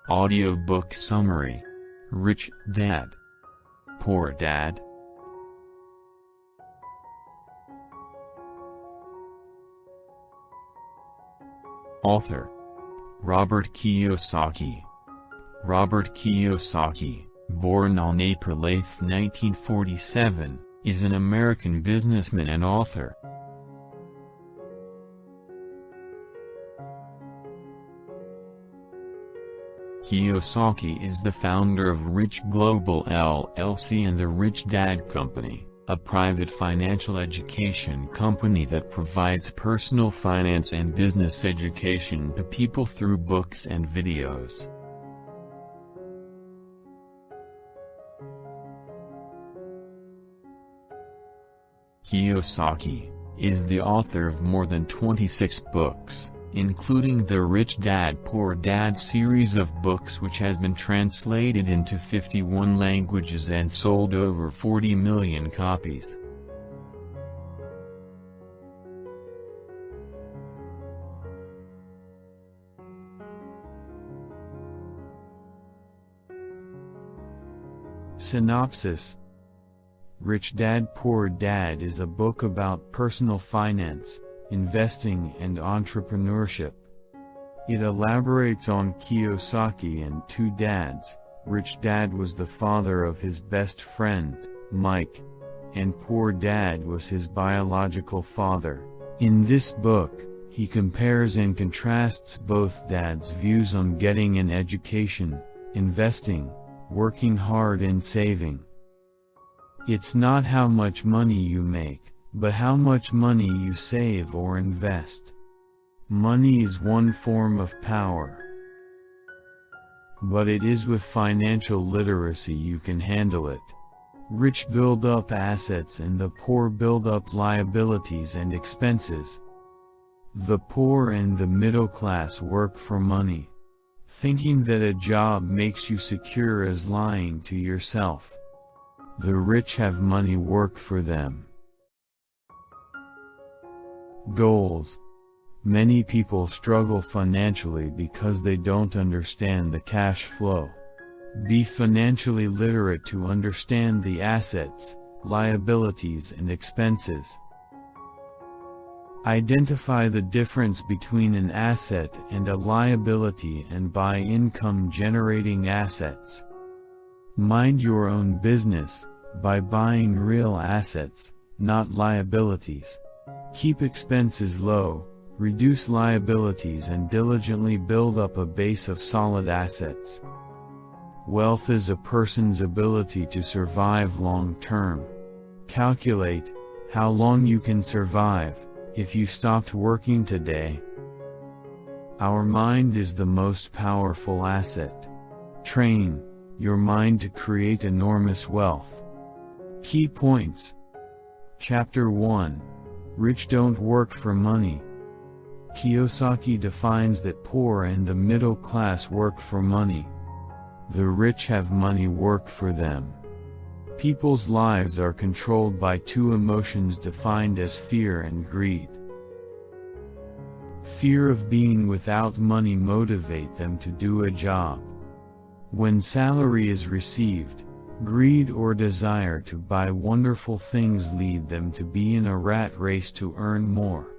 Audiobook Summary. Rich Dad, Poor Dad. Author: Robert Kiyosaki. Robert Kiyosaki, born on April 8, 1947, is an American businessman and author. Kiyosaki is the founder of Rich Global LLC and the Rich Dad Company, a private financial education company that provides personal finance and business education to people through books and videos. Kiyosaki is the author of more than 26 books, including the Rich Dad Poor Dad series of books, which has been translated into 51 languages and sold over 40 million copies. Synopsis: Rich Dad Poor Dad is a book about personal finance, investing and entrepreneurship. It elaborates on Kiyosaki and two dads. Rich Dad was the father of his best friend, Mike, and Poor Dad was his biological father. In this book, he compares and contrasts both dads' views on getting an education, investing, working hard and saving. It's not how much money you make, but how much money you save or invest. Money is one form of power. But it is with financial literacy you can handle it. Rich build up assets and the poor build up liabilities and expenses. The poor and the middle class work for money. Thinking that a job makes you secure is lying to yourself. The rich have money work for them. Goals. Many people struggle financially because they don't understand the cash flow. Be financially literate to understand the assets, liabilities and expenses. Identify the difference between an asset and a liability and buy income-generating assets. Mind your own business by buying real assets, not liabilities. Keep expenses low, reduce liabilities and diligently build up a base of solid assets. Wealth is a person's ability to survive long term. Calculate how long you can survive if you stopped working today. Our mind is the most powerful asset. Train your mind to create enormous wealth. Key points. Chapter 1. Rich don't work for money. Kiyosaki defines that poor and the middle class work for money. The rich have money work for them. People's lives are controlled by two emotions defined as fear and greed. Fear of being without money motivates them to do a job. When salary is received, greed or desire to buy wonderful things lead them to be in a rat race to earn more.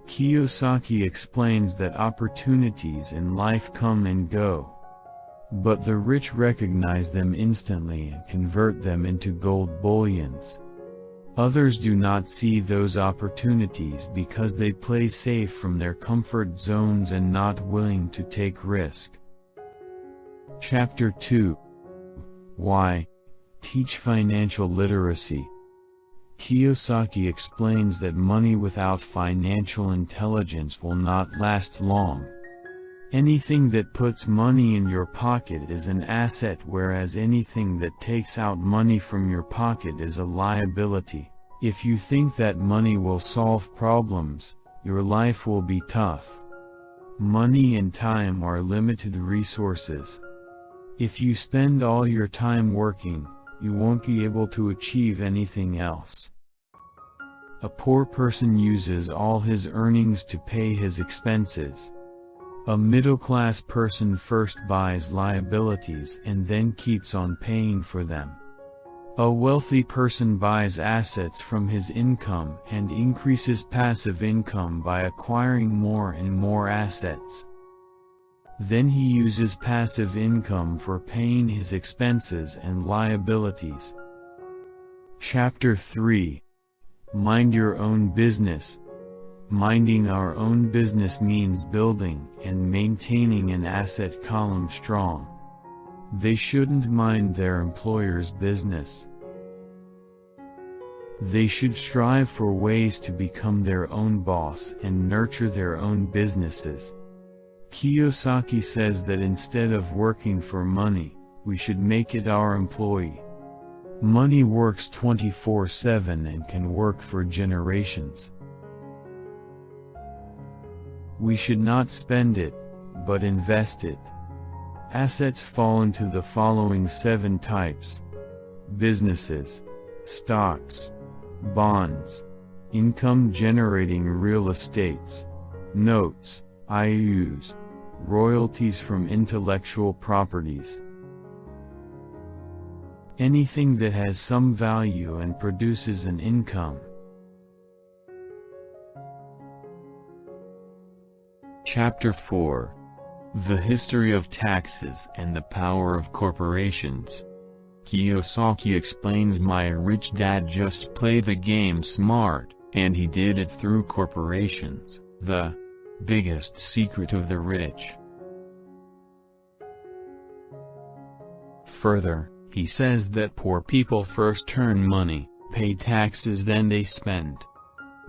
Kiyosaki explains that opportunities in life come and go, but the rich recognize them instantly and convert them into gold bullions. Others do not see those opportunities because they play safe from their comfort zones and not willing to take risk. Chapter 2. Why? Teach financial literacy. Kiyosaki explains that money without financial intelligence will not last long. Anything that puts money in your pocket is an asset, whereas anything that takes out money from your pocket is a liability. If you think that money will solve problems, your life will be tough. Money and time are limited resources. If you spend all your time working, you won't be able to achieve anything else. A poor person uses all his earnings to pay his expenses. A middle-class person first buys liabilities and then keeps on paying for them. A wealthy person buys assets from his income and increases passive income by acquiring more and more assets. Then he uses passive income for paying his expenses and liabilities. Chapter 3. Mind your own business. Minding our own business means building and maintaining an asset column strong. They shouldn't mind their employer's business. They should strive for ways to become their own boss and nurture their own businesses. Kiyosaki says that instead of working for money, we should make it our employee. Money works 24/7 and can work for generations. We should not spend it, but invest it. Assets fall into the following 7 types: businesses, stocks, bonds, income-generating real estates, notes, IOUs, royalties from intellectual properties. Anything that has some value and produces an income. Chapter 4. The History of Taxes and the Power of Corporations. Kiyosaki explains My Rich Dad just played the game smart, and he did it through corporations, the biggest secret of the rich. Further, he says that poor people first earn money, pay taxes, then they spend.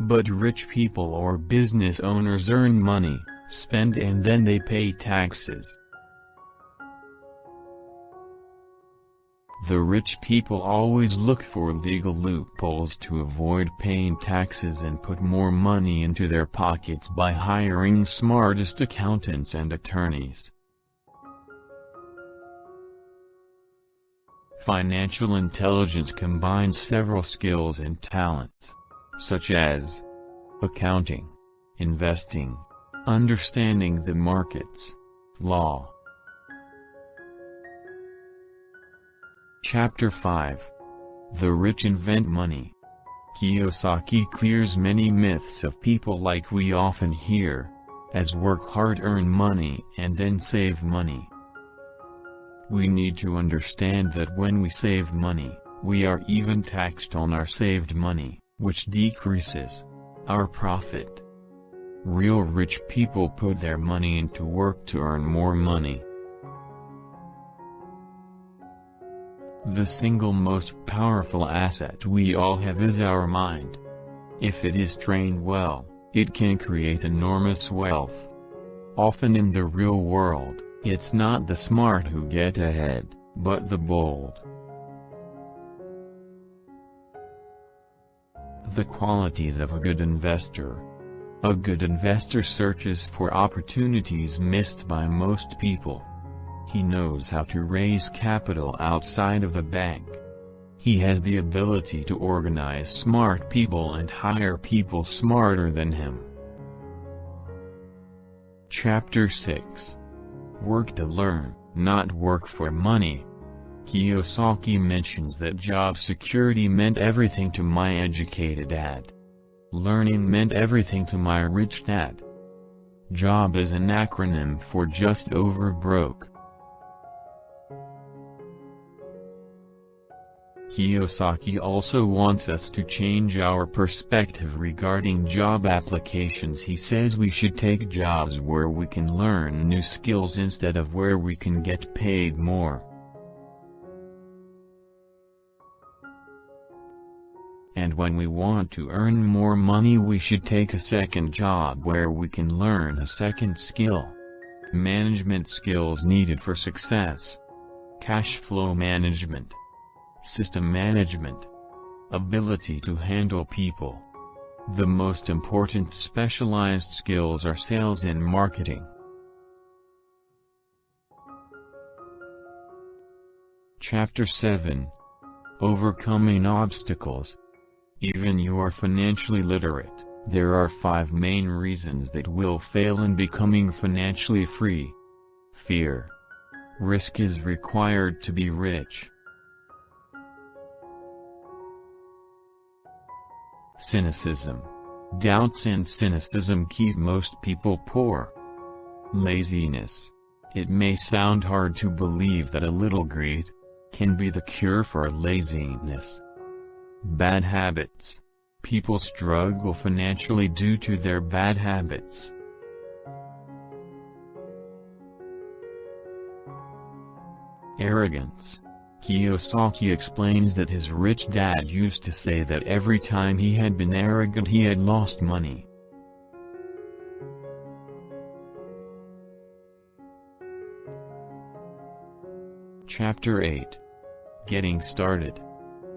But rich people or business owners earn money, spend, and then they pay taxes. The rich people always look for legal loopholes to avoid paying taxes and put more money into their pockets by hiring smartest accountants and attorneys. Financial intelligence combines several skills and talents, such as accounting, investing, understanding the markets, law. Chapter 5. The Rich Invent Money. Kiyosaki clears many myths of people like we often hear, as work hard, earn money, and then save money. We need to understand that when we save money, we are even taxed on our saved money, which decreases our profit. Real rich people put their money into work to earn more money. The single most powerful asset we all have is our mind. If it is trained well, it can create enormous wealth. Often in the real world, it's not the smart who get ahead, but the bold. The qualities of a good investor. A good investor searches for opportunities missed by most people. He knows how to raise capital outside of the bank. He has the ability to organize smart people and hire people smarter than him. Chapter 6. Work to learn, not work for money. Kiyosaki mentions that job security meant everything to my educated dad. Learning meant everything to my rich dad. Job is an acronym for just over broke. Kiyosaki also wants us to change our perspective regarding job applications. He says we should take jobs where we can learn new skills instead of where we can get paid more. And when we want to earn more money, we should take a second job where we can learn a second skill. Management skills needed for success: cash flow management, system management, ability to handle people. The most important specialized skills are sales and marketing. Chapter 7. Overcoming obstacles. Even you are financially literate, There are 5 main reasons that will fail in becoming financially free. Fear. Risk is required to be rich. Cynicism. Doubts and cynicism keep most people poor. Laziness. It may sound hard to believe that a little greed can be the cure for laziness. Bad habits. People struggle financially due to their bad habits. Arrogance. Kiyosaki explains that his rich dad used to say that every time he had been arrogant he had lost money. Chapter 8. Getting Started.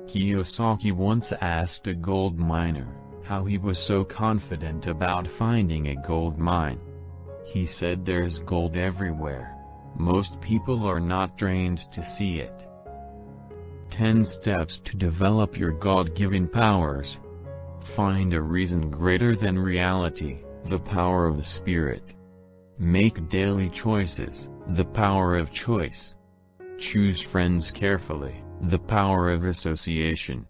Kiyosaki once asked a gold miner how he was so confident about finding a gold mine. He said, "There's gold everywhere. Most people are not trained to see it." 10 Steps to Develop Your God-Given Powers. Find a reason greater than reality, the power of the Spirit. Make daily choices, the power of choice. Choose friends carefully, the power of association.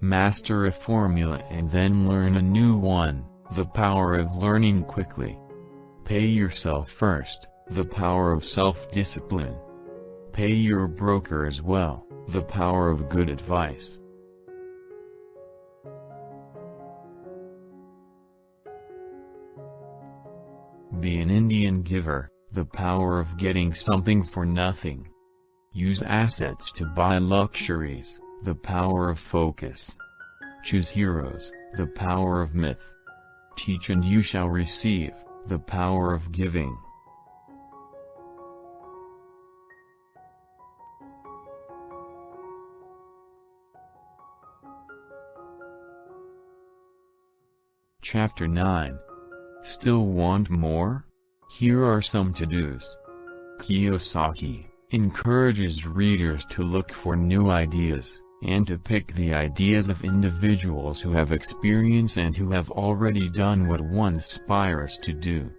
Master a formula and then learn a new one, the power of learning quickly. Pay yourself first, the power of self-discipline. Pay your broker as well, the power of good advice. Be an Indian giver, the power of getting something for nothing. Use assets to buy luxuries, the power of focus. Choose heroes, the power of myth. Teach and you shall receive, the power of giving. Chapter 9. Still want more? Here are some to-dos. Kiyosaki encourages readers to look for new ideas, and to pick the ideas of individuals who have experience and who have already done what one aspires to do.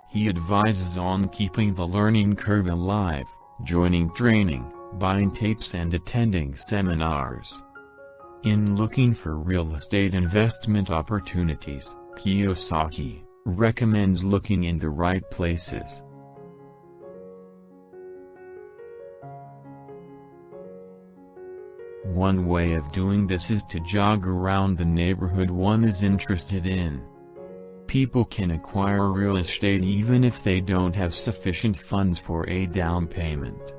He advises on keeping the learning curve alive, joining training, buying tapes and attending seminars. In looking for real estate investment opportunities, Kiyosaki recommends looking in the right places. One way of doing this is to jog around the neighborhood one is interested in. People can acquire real estate even if they don't have sufficient funds for a down payment.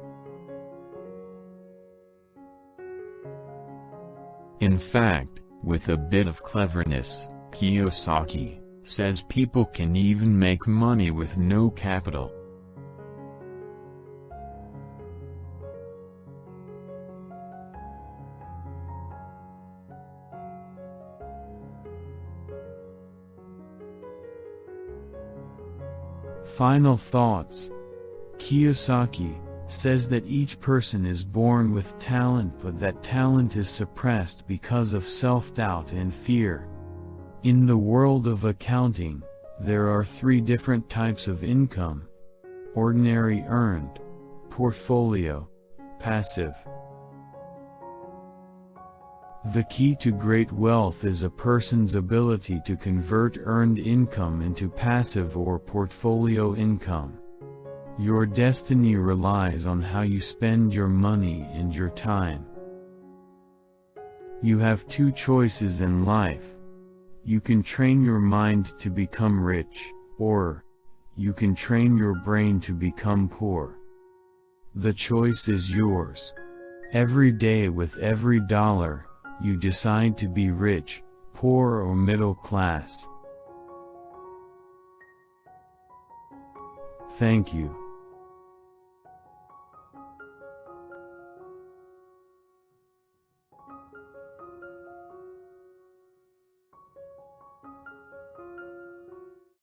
In fact, with a bit of cleverness, Kiyosaki says people can even make money with no capital. Final thoughts. Kiyosaki says that each person is born with talent, but that talent is suppressed because of self-doubt and fear. In the world of accounting, there are 3 different types of income: ordinary, earned; portfolio; passive. The key to great wealth is a person's ability to convert earned income into passive or portfolio income. Your destiny relies on how you spend your money and your time. You have 2 choices in life. You can train your mind to become rich, or you can train your brain to become poor. The choice is yours. Every day, with every dollar, you decide to be rich, poor or middle class. Thank you.